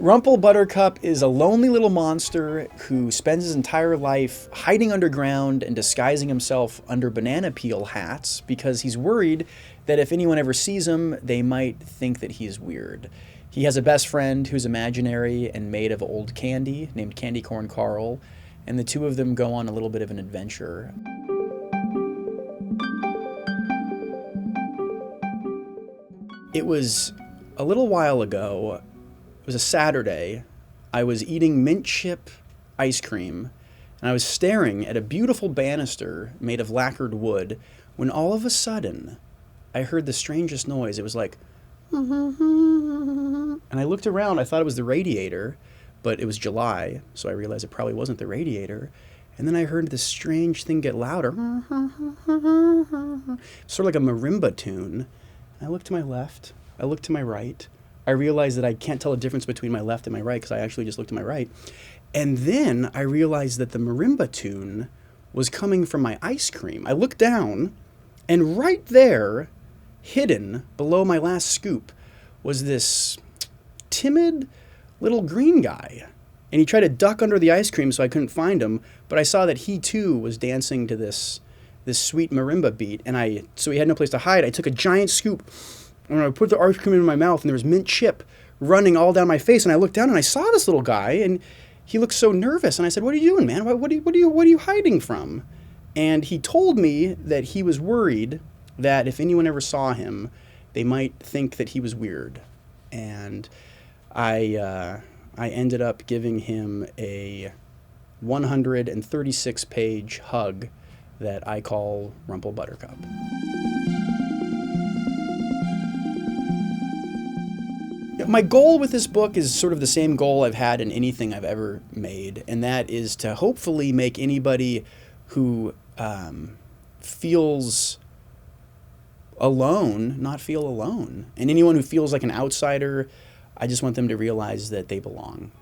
Rumple Buttercup is a lonely little monster who spends his entire life hiding underground and disguising himself under banana peel hats because he's worried that if anyone ever sees him, they might think that he's weird. He has a best friend who's imaginary and made of old candy named Candy Corn Carl, and the two of them go on a little bit of an adventure. It was a little while ago. It was a Saturday. I was eating mint chip ice cream, and I was staring at a beautiful banister made of lacquered wood when all of a sudden I heard the strangest noise. It was like, and I looked around. I thought it was the radiator, but it was July, so I realized it probably wasn't the radiator. And then I heard this strange thing get louder, sort of like a marimba tune. I looked to my left. I looked to my right. I realized that I can't tell the difference between my left and my right because I actually just looked to my right. And then I realized that the marimba tune was coming from my ice cream. I looked down, and right there, hidden below my last scoop, was this timid little green guy. And he tried to duck under the ice cream so I couldn't find him, but I saw that he too was dancing to this sweet marimba beat, and so he had no place to hide. I took a giant scoop, and I put the ice cream in my mouth, and there was mint chip running all down my face, and I looked down, and I saw this little guy, and he looked so nervous, and I said, "What are you doing, man? What are you hiding from?" And he told me that he was worried that if anyone ever saw him, they might think that he was weird. And I ended up giving him a 136-page hug that I call Rumple Buttercup. My goal with this book is sort of the same goal I've had in anything I've ever made, and that is to hopefully make anybody who feels alone not feel alone. And anyone who feels like an outsider, I just want them to realize that they belong.